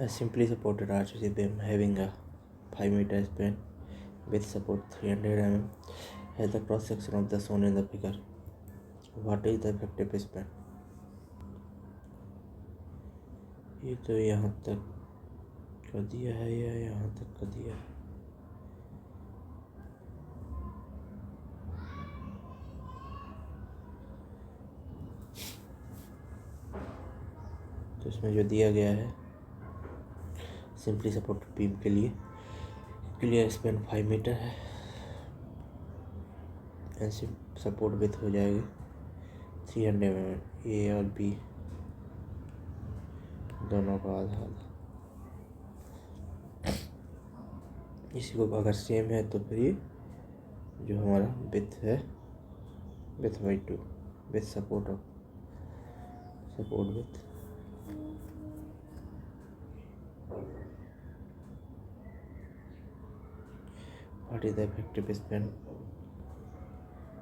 A simply supported RCC beam having a 5-meter span with support 300 mm has the cross section of the shown in the figure. What is the effective span? ये तो यहाँ तक कर दिया है या यहाँ तक कर दिया है? तो इसमें जो दिया गया है सिंपली सपोर्टेड बीम के लिए क्लियर स्पैन 5 मीटर है एंड सपोर्ट विथ हो जाएगी 300 mm। ए और बी दोनों का आधा आधा। इसी को अगर सेम है तो फिर ये जो हमारा विथ है with by 2 with support with what is the effective span?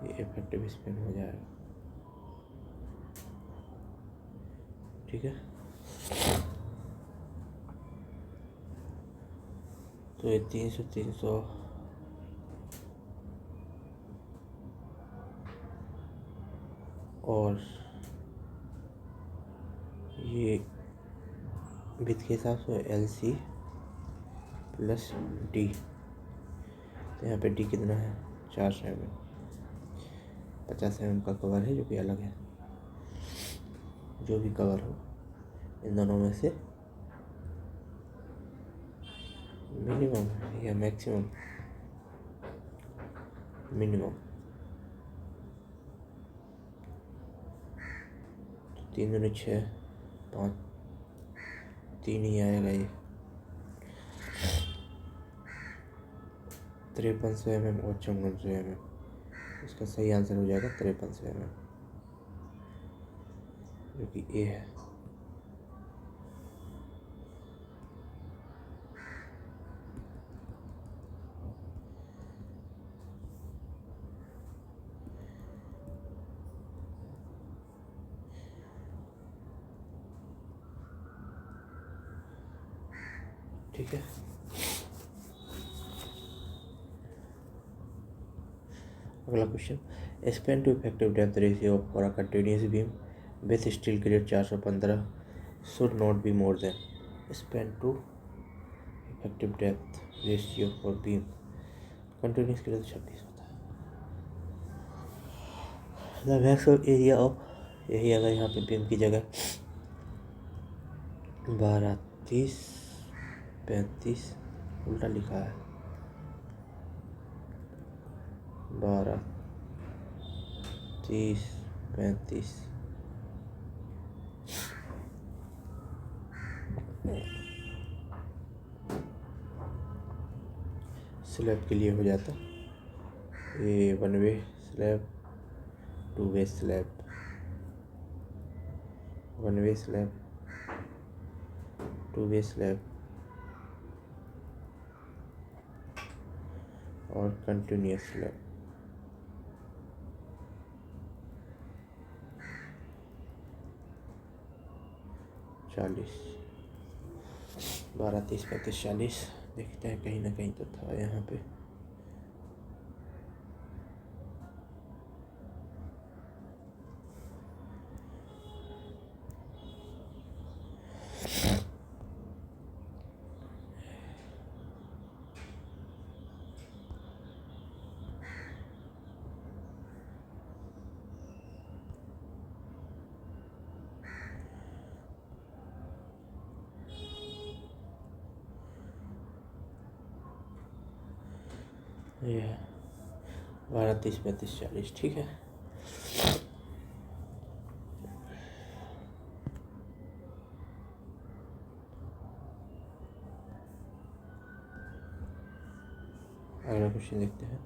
ये इफेक्टिव स्पैन हो जाएगा। ठीक है, तो ये 300 और ये विथ के हिसाब से LC प्लस D। तो यहाँ पे D कितना है 400 mm। 50 mm का कवर है जो कि अलग है। जो भी कवर हो इन दोनों में से मिनिमम या मैक्सिमम, मिनिमम 3 दूनी 6 5 3 ही आएगा। ये 5300 mm और 5400 mm। इसका सही आंसर हो जाएगा 5300 mm जो कि ए है। ठीक है, अगला question, span to effective depth ratio for a continuous beam with steel grade 415 should not be more than. Span to effective depth ratio for beam continuous के लिए 26 होता है। द मैक्सिमम एरिया ऑफ, यही अगर यहाँ पे बीम की जगह 12 30 35 उल्टा लिखा है 12 30 35 स्लैब के लिए हो जाता। ये 1 वे स्लैब, 2 वे स्लैब, 1 वे स्लैब, 2 वे स्लैब और कंटिन्यूस स्लैब। चालीस 12 30 35 40 देखते हैं, कहीं ना कहीं तो था यहाँ पे। ये 12 30 35 40 ठीक है। अगला क्वेश्चन देखते हैं।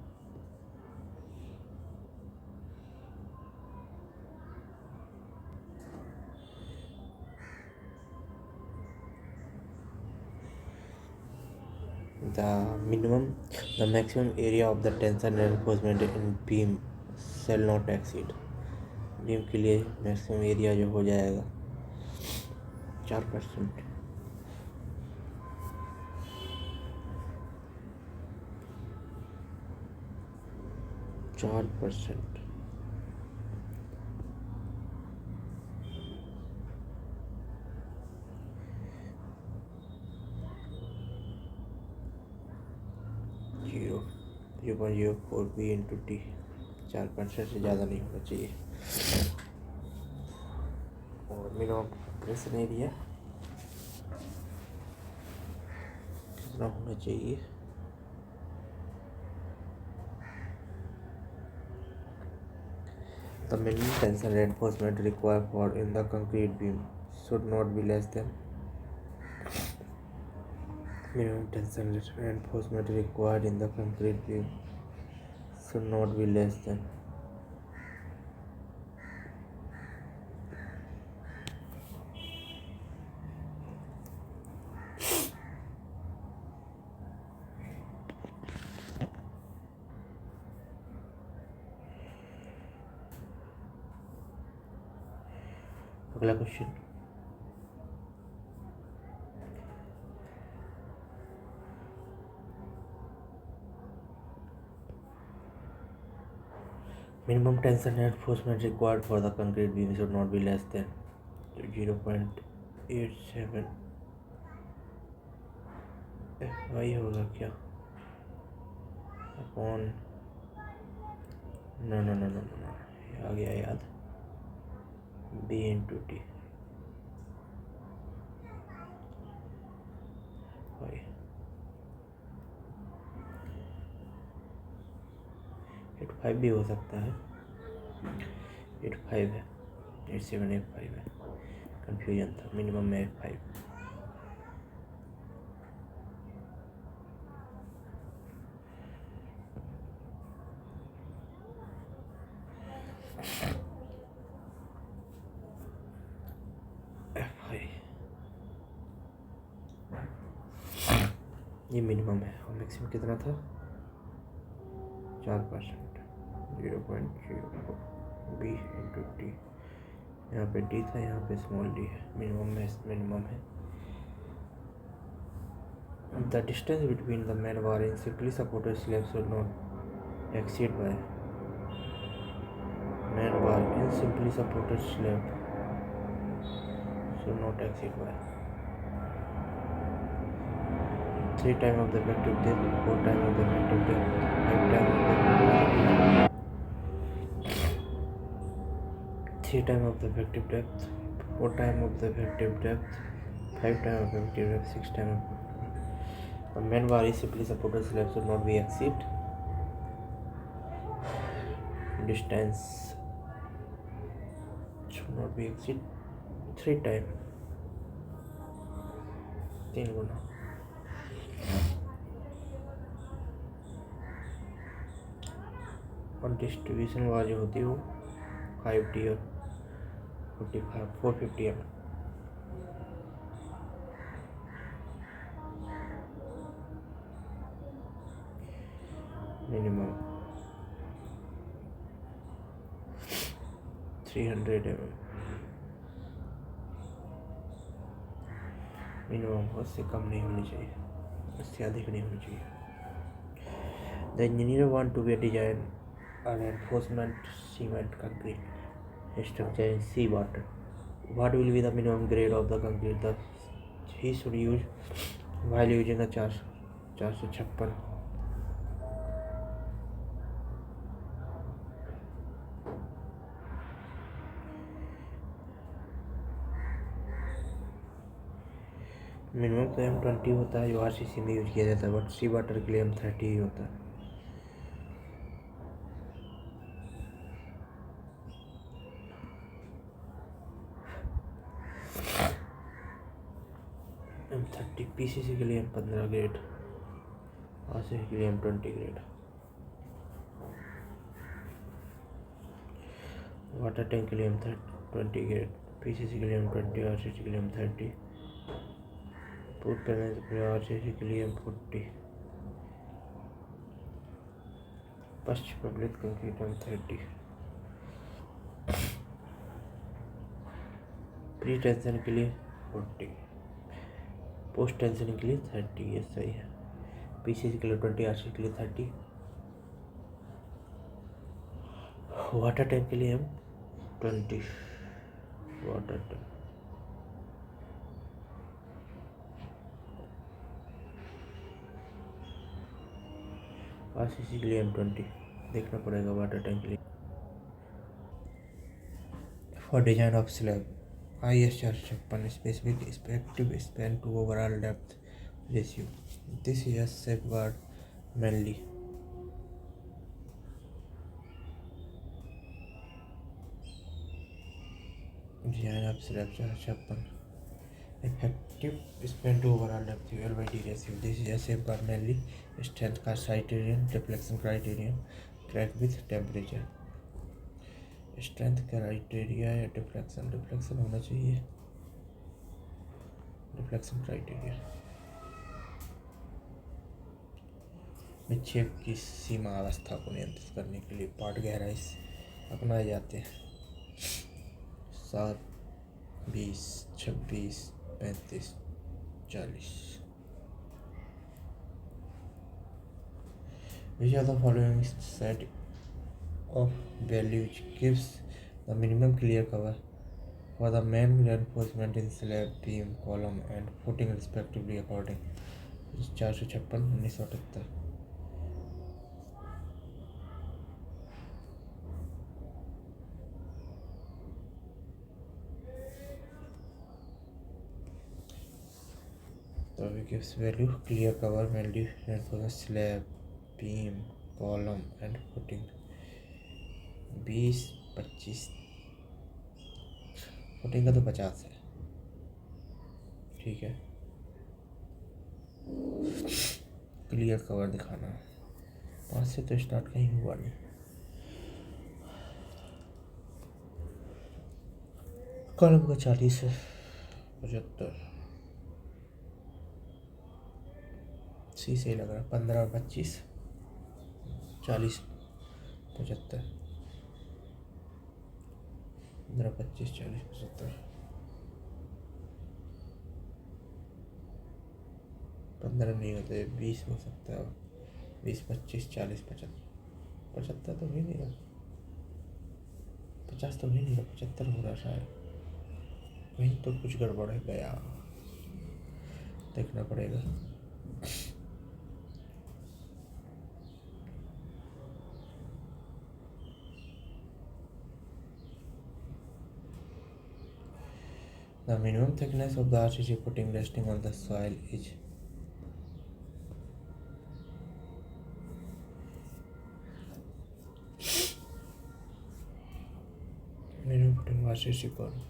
the maximum area of the tensile reinforcement in beam shall not exceed। Beam के लिए मैक्सिमम एरिया जो हो जाएगा 4%। 4%। 0.04 बी इंटू टी, 4% से ज़्यादा नहीं होना चाहिए। और मिनिमम कंप्रेशन एरिया कितना होना चाहिए? The minimum tension reinforcement required for in the concrete beam should not be less than minimum tension reinforcement required in the concrete beam should not be less than अगला question, minimum tension reinforcement required for the concrete beam should not be less than 0.87 FY होगा क्या upon no no no no no आ गया याद, B into T 85 भी हो सकता है, 85 है, 87 85 है, कंफ्यूजन था, मिनिमम में 85। ये मिनिमम है और मैक्सिमम कितना था? 4%, 0.04 बी इंटू टी, यहाँ पे डी था, यहाँ पे स्मॉल डी है, मिनिमम है। The distance between the main bar and simply supported slab should not exceed by main bar and simply supported slab should not exceed by 3 times of the effective depth, 4 times of the effective depth, 5 times of the effective 3 times of the effective depth, 4 times of the effective depth, 5 times of the effective depth, 6 times of the main bar is simply supported slab should not be exceed distance should not be exceed 3 times, 3 गुना। और distribution वार जो होती है वो 5T और 450 mm। Minimum 300 mm, minimum उससे कम नहीं होनी चाहिए, उससे अधिक नहीं होनी चाहिए। The engineer want to be design a reinforcement cement concrete structure in sea water. What will be the minimum grade of the concrete that he should use while using a 456? Minimum तो M20 होता है जो RCC में use किया जाता है, but C water के लिए M30 ही होता है। M30 PCC के लिए M15 ग्रेड, RCC के लिए M20 ग्रेड, वाटर टैंक के लिए M20 ग्रेड, PCC के लिए M20, RCC के लिए M30, फूड पैनल के लिए RCC के लिए M40, पश्चिम प्रबलित कंक्रीट M30, प्री टेंशन के लिए 40, पोस्ट टेंशन के लिए 30, ये सही है। PCC के लिए 20, RCC के लिए 30, वाटर टैंक के लिए हम 20 वाटर टैंक, RCC के लिए हम 20 देखना पड़ेगा वाटर टैंक के लिए। For design of slab IS 456 specific effective span to overall depth ratio. This is a safeguard mainly design of slab 456 effective span to overall depth LYD ratio. This is a safeguard mainly strength criterion, deflection criterion, crack with temperature. Strength criteria या deflection होना चाहिए, deflection criteria. विक्षेप की सीमा अवस्था को नियंत्रित करने के लिए पार्ट गहराई अपनाए जाते हैं। 7, 20, 26, 35, 40। Which are the following set of value which gives the minimum clear cover for the main reinforcement in slab, beam, column and footing respectively according 456 1978। तो it gives value clear cover mainly reinforcement slab, beam, column and footing 20, 25, footing का तो 50 है, ठीक है। Clear cover दिखाना 5 से तो start कहीं हुआ नहीं। कॉलम का 40 है, 75 सी से लग रहा 15 और 25 40 75 15 25 40 75 15 नहीं होते 20 हो सकता है, 20 25 40 75 75 तो भी नहीं रहा, 50 तो भी नहीं रहा, 75 हो रहा शायद, कहीं तो कुछ गड़बड़ है गया, देखना पड़ेगा। The minimum thickness of the RCC footing resting on the soil is minimum footing RCC column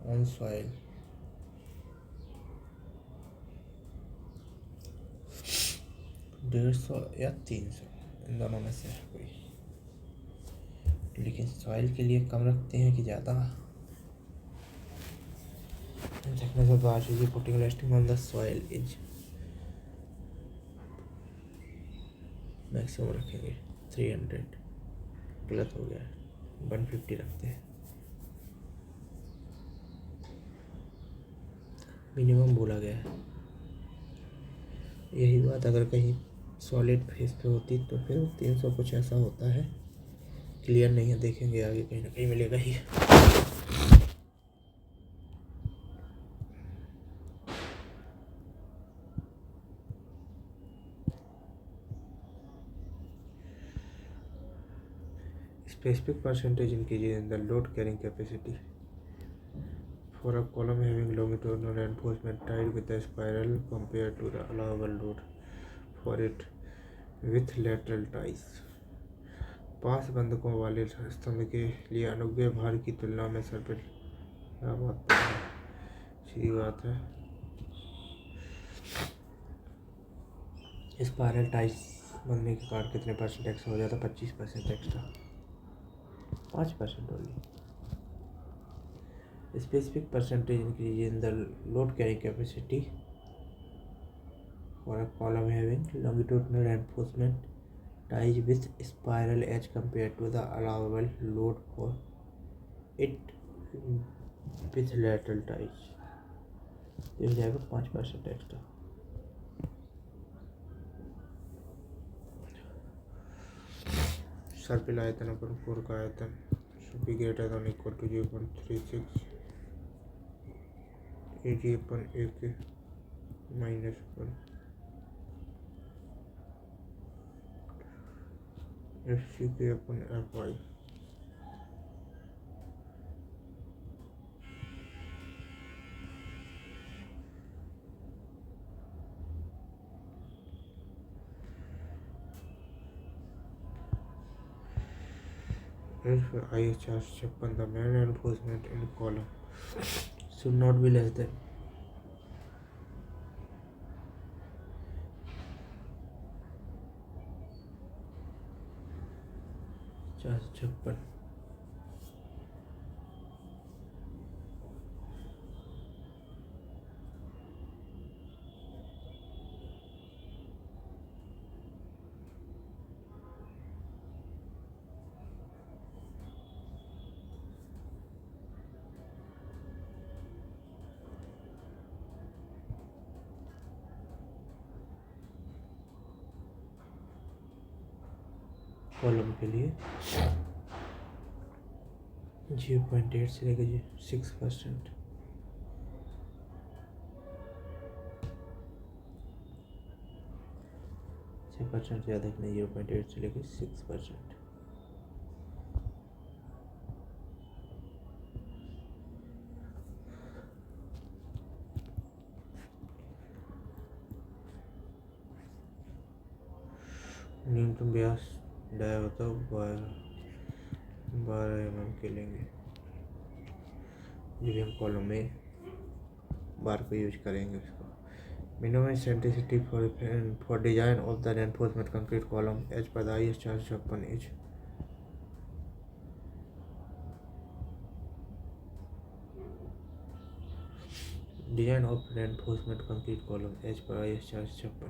on soil 150 या 300 इन दोनों में से कोई, लेकिन सॉइल के लिए कम रखते हैं कि ज़्यादा। thickness of the RCC footing resting on the soil is maximum रखेंगे 300, गलत हो गया 150 रखते हैं, मिनिमम बोला गया है। यही बात अगर कहीं सॉलिड फेस पे होती तो फिर 300 कुछ ऐसा होता है, क्लियर नहीं है, देखेंगे आगे कहीं ना कहीं मिलेगा ही। Specific percentage increase in the load carrying capacity for a column having longitudinal reinforcement tied with a spiral compared to the allowable load for it with lateral ties। पास बंधकों वाले स्तंभ के लिए अनुज्ञेय भार की तुलना में सर्पिल क्या बात है, सीधी बात है। स्पाइरल टाइज बनने के कारण कितने परसेंट एक्स्ट्रा हो जाता? 25% extra, 5% only. Specific percentage increase in the load carrying capacity for a column having longitudinal reinforcement ties with spiral edge compared to the allowable load for it with lateral ties। ये हो जाएगा 5% extra. सर्पिल आयतन अपन core का आयतन should be greater than or equal to 0.36 AG upon AK minus 1 FCK upon FY IS-456 the main reinforcement in column should not be less than 456 column के लिए 0.8 से लेकर 6%। 6% ज़्यादा कि नहीं, 0.8 से लेकर 6%। न्यूनतम व्यास डाया होता है 12 mm के लेंगे, जब हम कॉलम में बार को यूज करेंगे उसको। Minimum sensitivity for design of the reinforcement concrete column as per IS-456 is design of reinforcement concrete column as per IS-456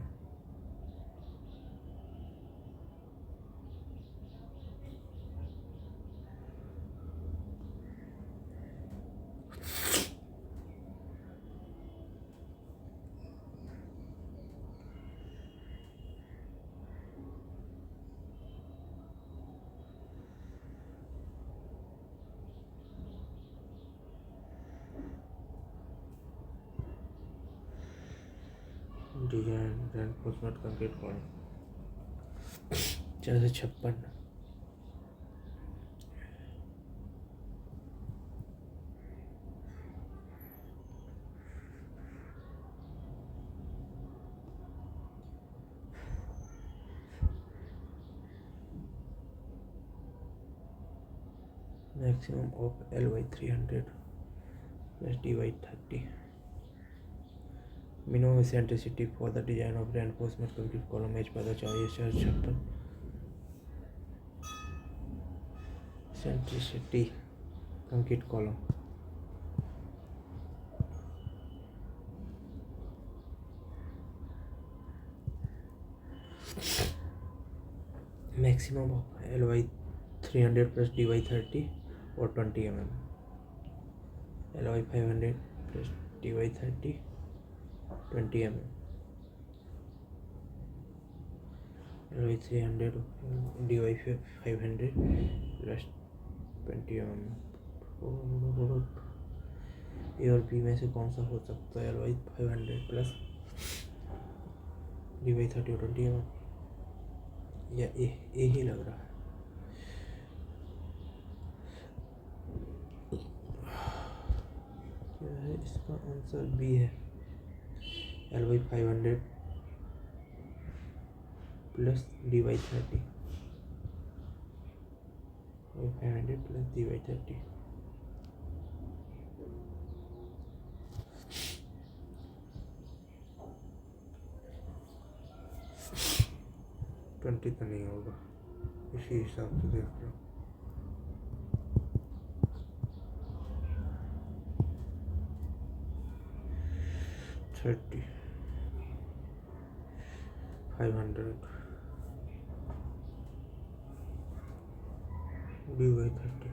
design reinforcement concrete column 456 maximum of L/300 plus D/30 minimum eccentricity for the design of reinforcement concrete column H पर IS-456 eccentricity concrete column maximum of L/300 plus D/30 or 20 mm, L/500 plus D/30 20 mm, L/300 D/500 plus 20 mm। ए और B में से कौन सा हो सकता है? L/500 plus D/30 और 20 mm, या ए ही लग रहा है। क्या है इसका आंसर? बी है, L/500 plus D/30, L/500 plus D/30। 20 तो नहीं होगा, इसी हिसाब से देख लो। Thirty 500 D/30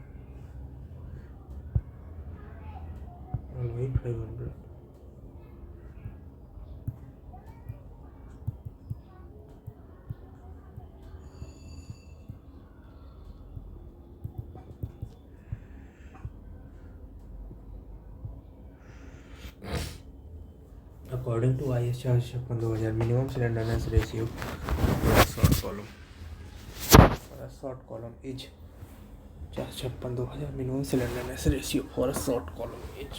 L/500 500 according to IS 456/2000 minimum slenderness ratio for a short column is 456/2000 minimum slenderness ratio for a short column is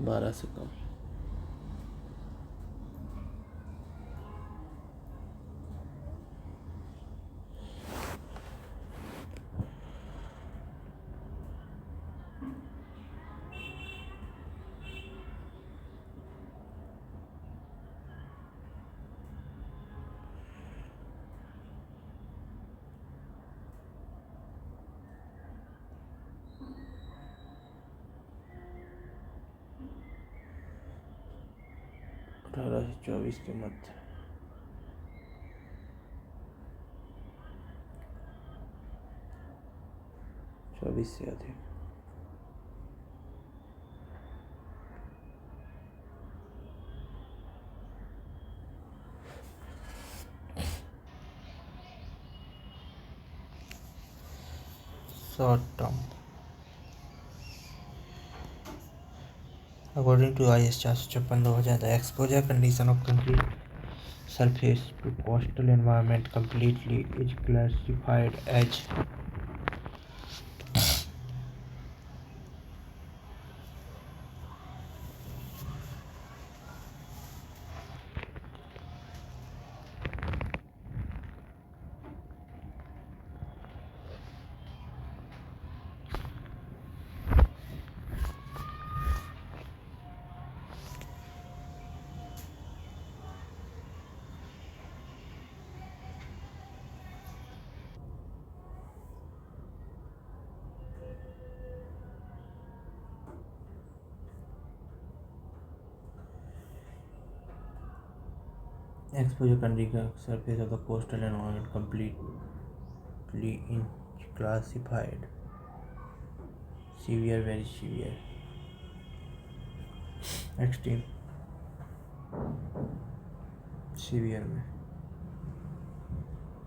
12 से कम। अठारह से 24 के मध्य। चौबीस से अधिक। Short term according to IS 456/2000 the exposure condition of country surface to coastal environment completely is classified as exposure country surface of the coastal environment completely in classified severe, very severe, extreme, severe में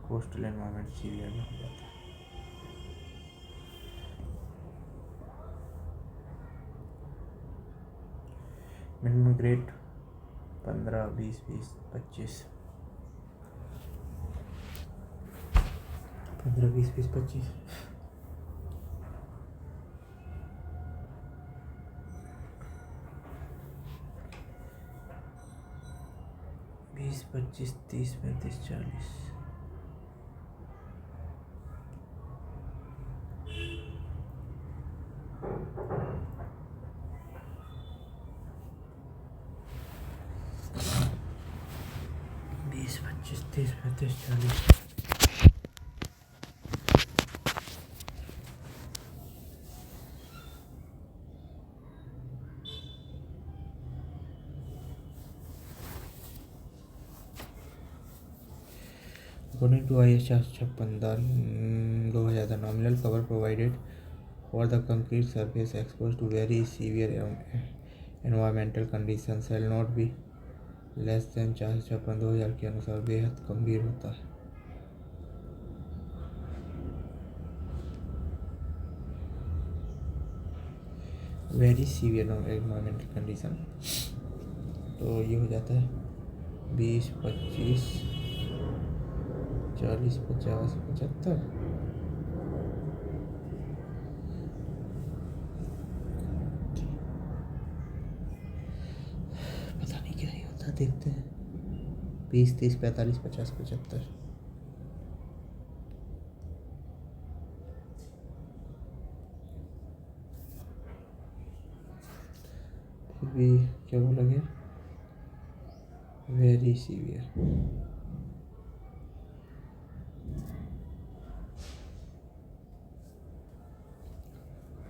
coastal environment severe में हो जाता है। Minimum grade 15, 20, 20, 25, 15, 20, 20, 25, 20, 25, 30, 35, 40, 20, 25, 30, 35, 40। According to IS 456/2000 the nominal cover provided for the concrete surface exposed to very severe environmental conditions shall not be less than 456/2000 के अनुसार बेहद गंभीर होता है। वेरी सीवियर एनवायरमेंटल कंडीशन तो ये हो जाता है 20, 25, 40, 50, 75। पता नहीं क्या ही होता, देखते हैं। 20, 30, 45, 50, 75। फिर भी क्या बोला गया, वेरी सीवियर।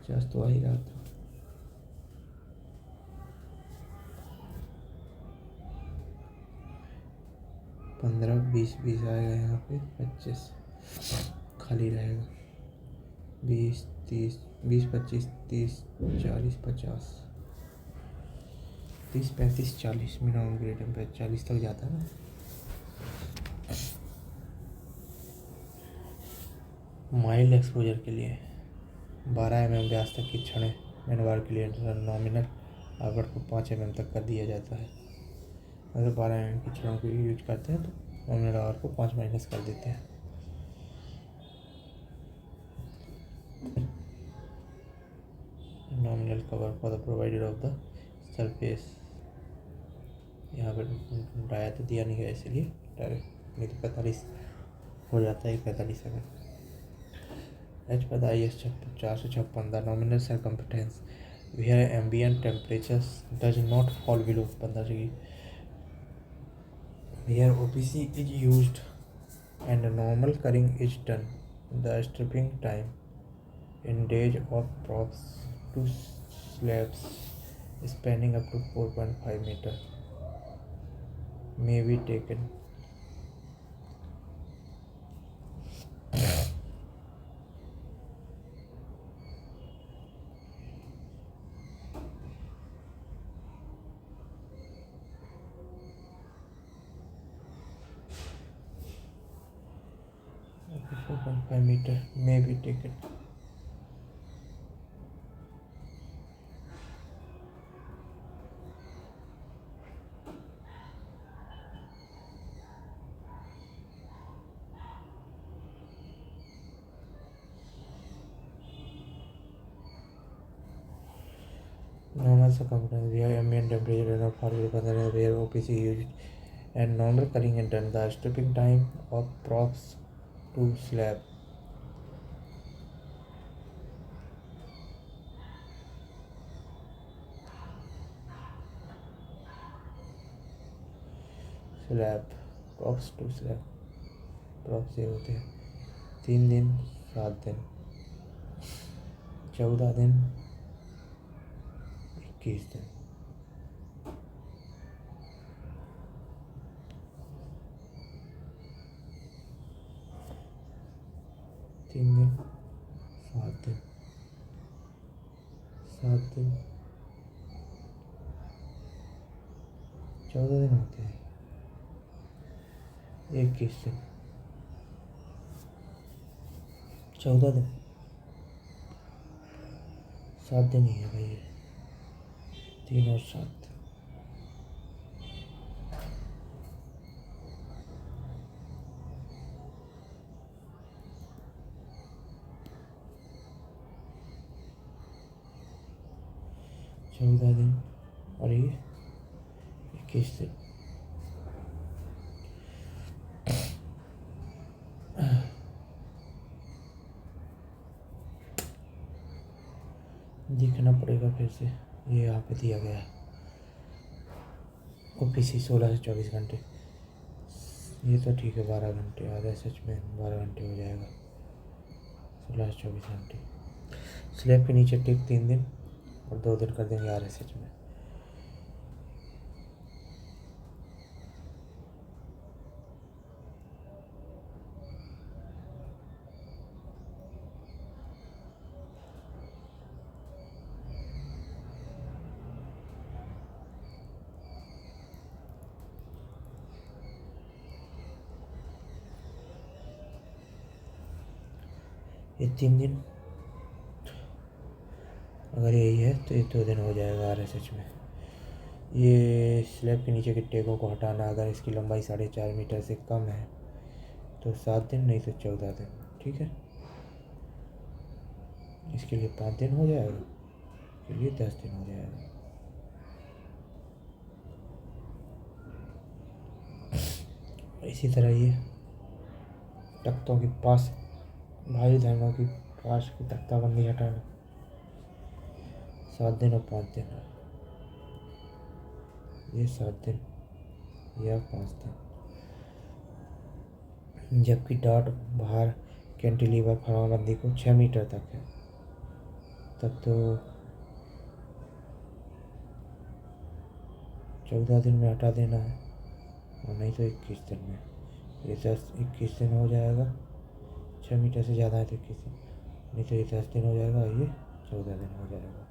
50 तो आ ही रहा था। 15, 20, 20 आएगा यहाँ पे, 25 खाली रहेगा। 20, 30, 20, 25, 30, 40, 50। 30, 35, 40 मिनिमम ग्रेड टेम्परेचर 40 तक जाता है ना। माइल्ड एक्सपोजर के लिए 12 mm व्यास तक की क्षणें मैनवार के लिए नॉमिनल आवरण को 5 mm तक कर दिया जाता है। अगर 12 mm की क्षणों को यूज करते हैं तो नॉमिनल आवर को 5 माइनस कर देते हैं। Nominal cover for the provided of the surface, यहाँ पर डाया तो दिया नहीं गया इसलिए डायरेक्ट, नहीं तो 45 हो जाता है 45 second. As per the IS 456 the nominal circumference where ambient temperature does not fall below 15 degree where OPC is used and normal cutting is done. The stripping time in days of props to slabs spanning up to 4.5 meter may be taken. Up to 4.5 meter may be taken. Normal circumference where ambient temperature does not fall below 15 where OPC used and normal cutting is done. The stripping time of props to slab props to slab props ये होते हैं 3 दिन 7 दिन 14 दिन 21 दिन। तीन दिन 7 दिन 7 दिन 14 दिन होते हैं 21 दिन 14 दिन 7 दिन ही है भाई, 3 और 7। चौदह दिन और ये 21 दिन। देखना पड़ेगा फिर से, ये यहाँ पे दिया गया है OPC 16 से 24 घंटे। ये तो ठीक है 12 घंटे, आधा सच में 12 घंटे हो जाएगा, 16 से 24 घंटे। स्लैब के नीचे टिक 3 दिन और 2 दिन कर देंगे RSH में। ये 3 दिन, अगर यही है तो ये 2 दिन हो जाएगा RSH में। ये स्लैब के नीचे के टेकों को हटाना, अगर इसकी लंबाई 4.5 मीटर से कम है तो 7 दिन, नहीं तो 14 दिन, ठीक है। इसके लिए 5 दिन हो जाएगा, इसके लिए 10 दिन हो जाएगा। इसी तरह ये तख्तों के पास, भारी धर्मों की पास की तख्ताबंदी हटाना, 7 दिन और 5 दिन, ये 7 दिन या 5 दिन। जबकि डाट बाहर कैंटिलीवर फराबंदी को 6 मीटर तक है, तब तो 14 दिन में हटा देना है, और नहीं तो 21 दिन में। ये 21 दिन हो जाएगा, 6 मीटर से ज़्यादा है तो 21 दिन, नहीं तो ये 10 दिन हो जाएगा, ये 14 दिन हो जाएगा।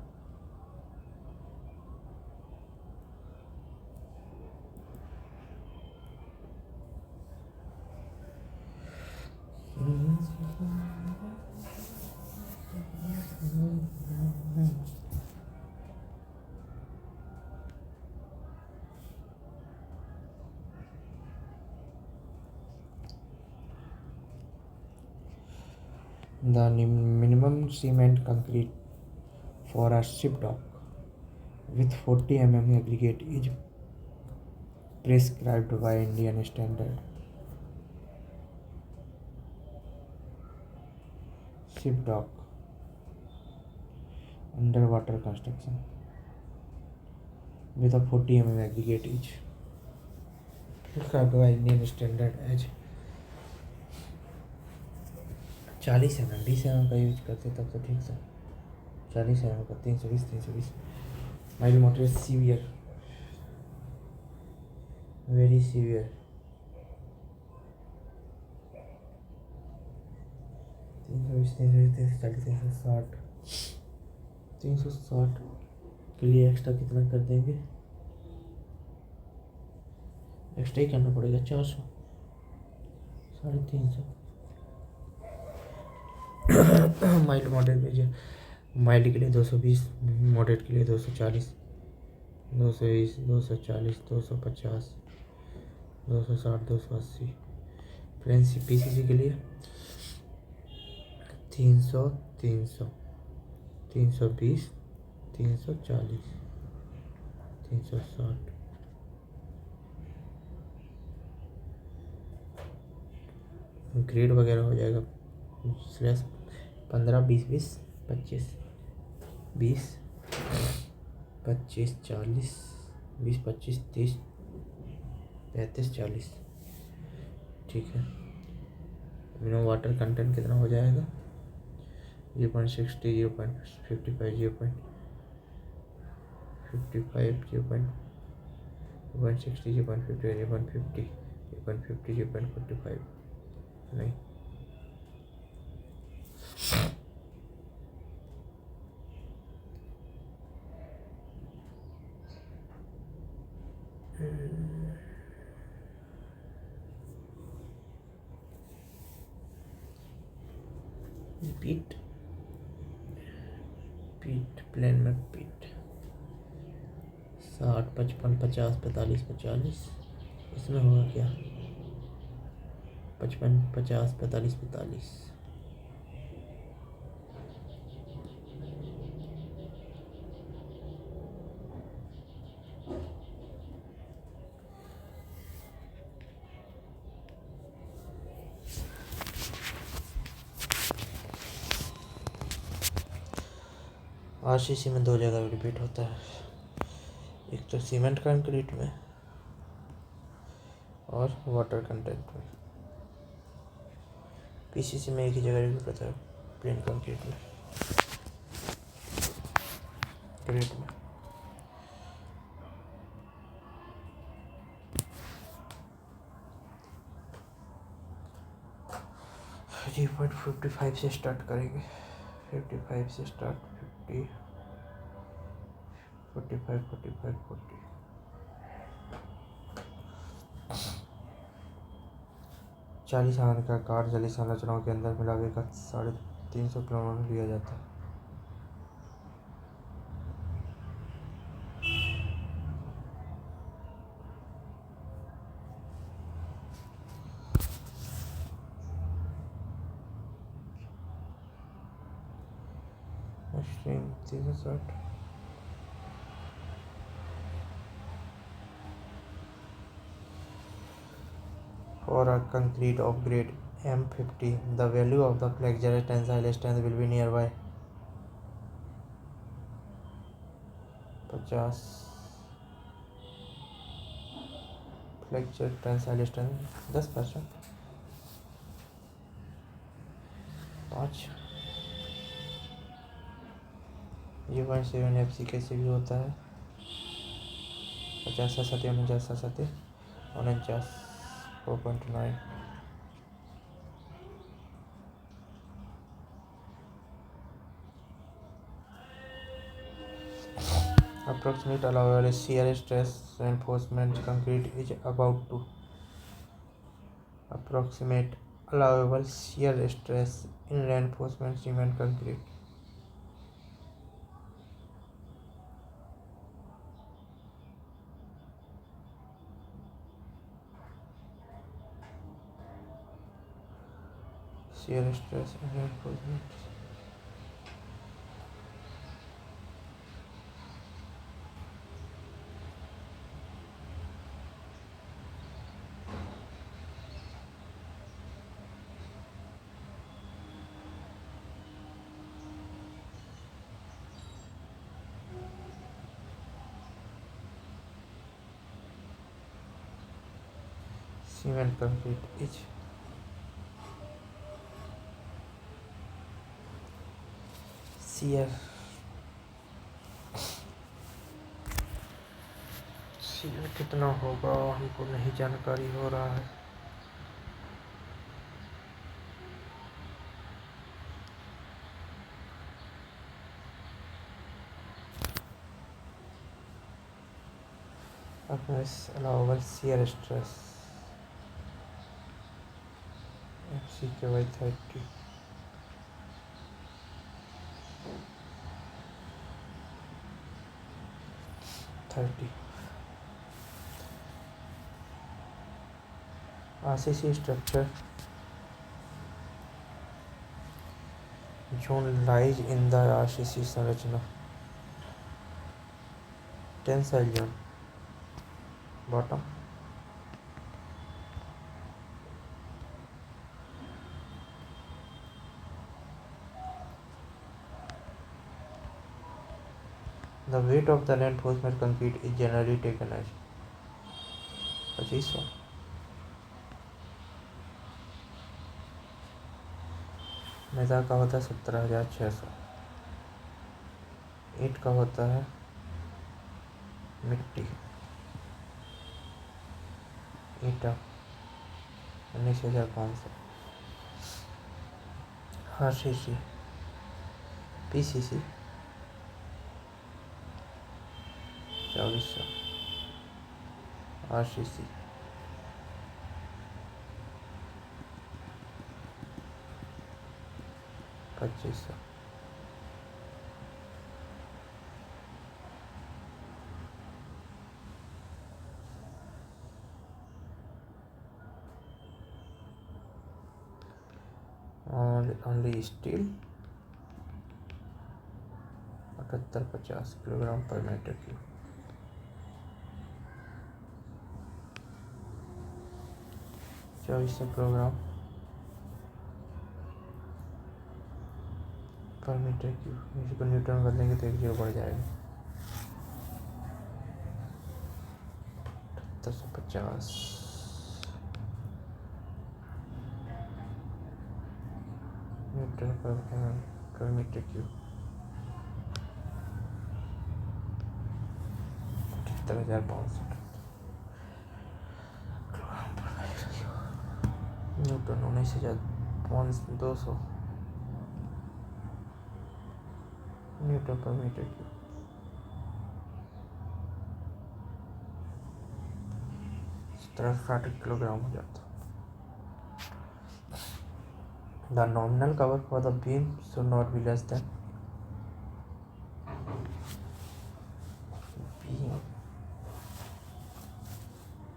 The minimum cement concrete for a ship dock with 40 mm aggregate is prescribed by Indian standard. Ship dock, underwater construction with a 40 mm aggregate is prescribed by Indian standard as 40 mm, 20 mm का use करते तब तो ठीक था। 40 mm का 320 mile motor severe, very severe. 360 के लिए extra कितना कर देंगे? एक्स्ट्रा ही करना पड़ेगा 400, 350। माइल्ड मॉडरेट में माइल्ड के लिए 220, मॉडरेट के लिए 240, 220, 240, 250, 260, 280। फ्रेंच पीसीसी के लिए 300, 300, 320, 340, 360। ग्रेड वगैरह हो जाएगा स्लैश 15, 20, 20, 25, 20, 25, 40, 20, 25, 30, 35, 40। ठीक है। मिनिमम वाटर कंटेंट कितना हो जाएगा? 0.60, 0.55, 0.55, 0.60, 0.50, 0.50, 0.50, 0.45 नहीं। पीट प्लेन में पीट 60, 55, 50, 45, 45। इसमें होगा क्या? 55, 50, 45, 45। आरसीसी में 2 जगह रिपीट होता है, एक तो सीमेंट कंक्रीट में और वाटर कंटेंट में। पीसीसी में एक ही जगह रिपीट होता है, प्लेन कंक्रीट में, ग्रेड में। जी 55 से स्टार्ट करेंगे, 55 से स्टार्ट, 50, 45, 45, 40। 40 mm का काट जली संरचनाओं के अंदर मिलावे का 350 किलोमीटर लिया जाता है। Stream 360। For a concrete of grade M50, the value of the flexure tensile strength will be nearby 50। Flexure tensile strength 10%, 5। 0.7 FC कैसे भी होता है? 50 से 7, 49 से 7, 49, 4.9। Approximate allowable shear stress reinforcement concrete is about to. Approximate allowable shear stress in reinforcement cement concrete. shear stress and reinforcement. Cement concrete is shear कितना होगा हमको नहीं जानकारी हो रहा है। allowable shear stress FCK/30 30 RCC structure zone lies in the RCC संरचना tensile zone bottom the weight of the reinforcement concrete is generally taken as 2500 मैदा का होता है 17,600 ईंट का होता है मिट्टी ईटा 19,500 RCC PCC 2400 RCC 2500 और only steel 7850 किलोग्राम पर मीटर क्यूब 2400 किलोग्राम पर मीटर क्यूब। इसी को न्यूटन कर देंगे तो 1 जीरो बढ़ जाएगा 7850 न्यूटन पर मीटर क्यूब 78,500 न्यूटन 19,200 न्यूटन पर मीटर क्यूब 1760 किलोग्राम हो जाता। The nominal cover for the beam should not be less than 20,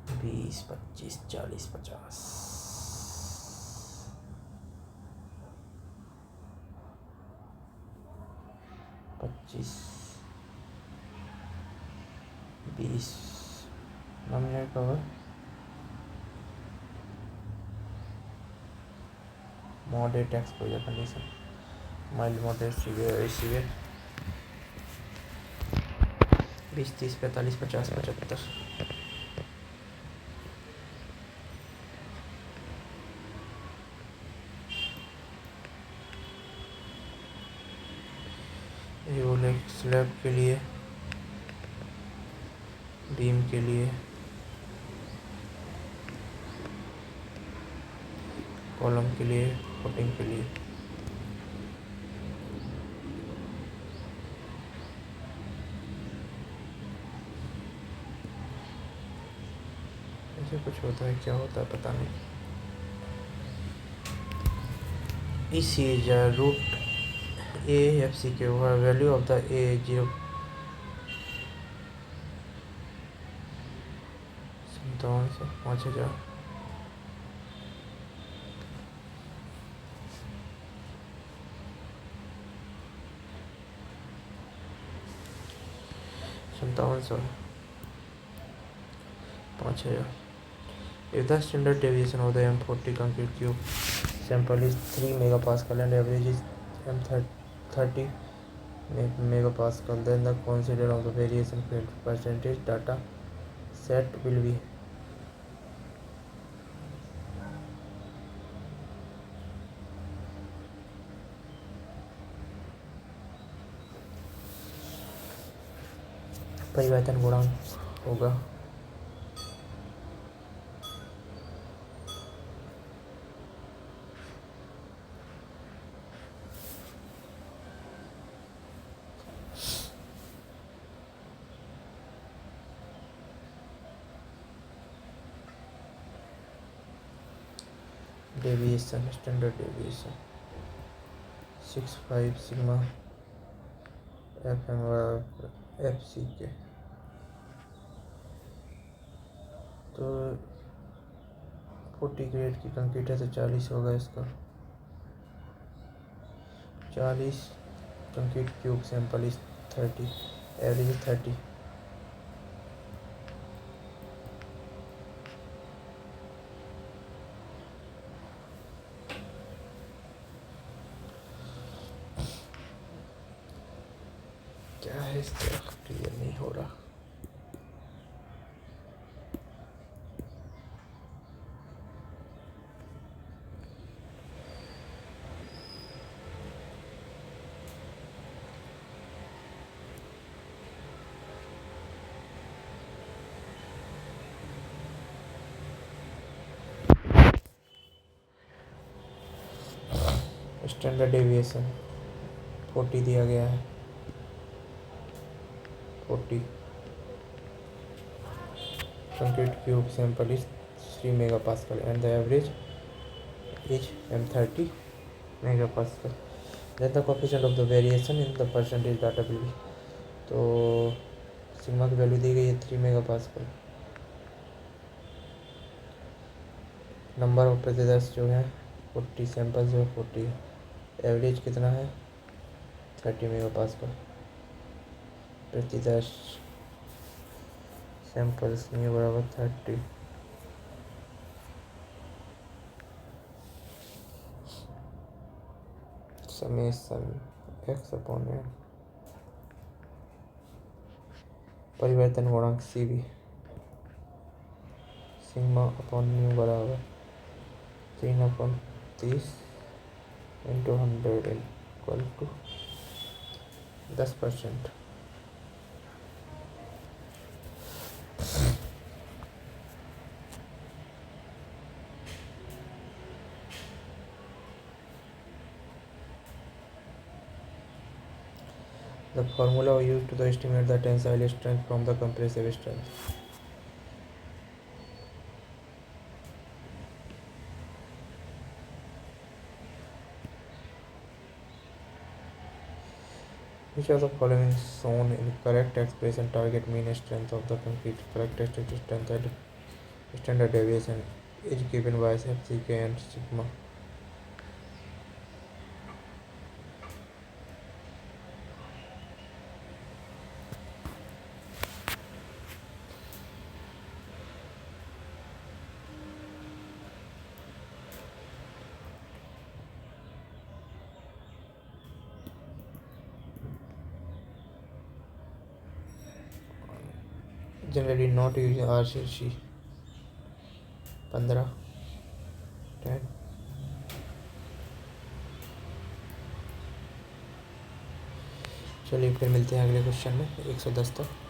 25, 40, 50 25 20 nominal cover moderate exposure condition mild moderate severe 20 30 45 50 75 ये बोले स्लैब के लिए बीम के लिए कॉलम के लिए फुटिंग के लिए ऐसे कुछ होता है, क्या होता है पता नहीं। इस रूट ए एफ सी के वैल्यू ऑफ द ए 0 57 से 5000 5700 5000. If the standard deviation of the M40 concrete cube sample is 3 megapascal and average is M30 megapascal, then the consider of the variation field percentage data set will be परिवर्तन गुणांक होगा deviation standard deviation 65 sigma F C के तो 40 grade की concrete है तो 40 होगा इसका 40 concrete cube sample is 30 average 30 क्या है इसका क्लियर नहीं हो रहा स्टैंडर्ड डेविएशन 40 दिया गया है 40 concrete cube sample is 3 megapascal and the average is M30 megapascal. Then the coefficient of the variation in the percentage data will be तो सिग्मा की वैल्यू दी गई है 3 मेगापास्कल नंबर ऑफ प्रतिदर्श जो है 40 सैंपल जो है 40 एवरेज कितना है 30 मेगापास्कल प्रतिदर्श सैंपल्स में बराबर 30 समेसन x अपॉन n परिवर्तन गुणांक सी बी सिग्मा अपॉन न्यू बराबर 3/30 into 100 equal to 10%. The formula used to estimate the tensile strength from the compressive strength. Which of the following is shown in correct expression target mean strength of the concrete? Characteristic strength and standard deviation is given by FCK and sigma. Generally not using RCC 15 10 चलिए फिर मिलते हैं अगले question में 110 तक.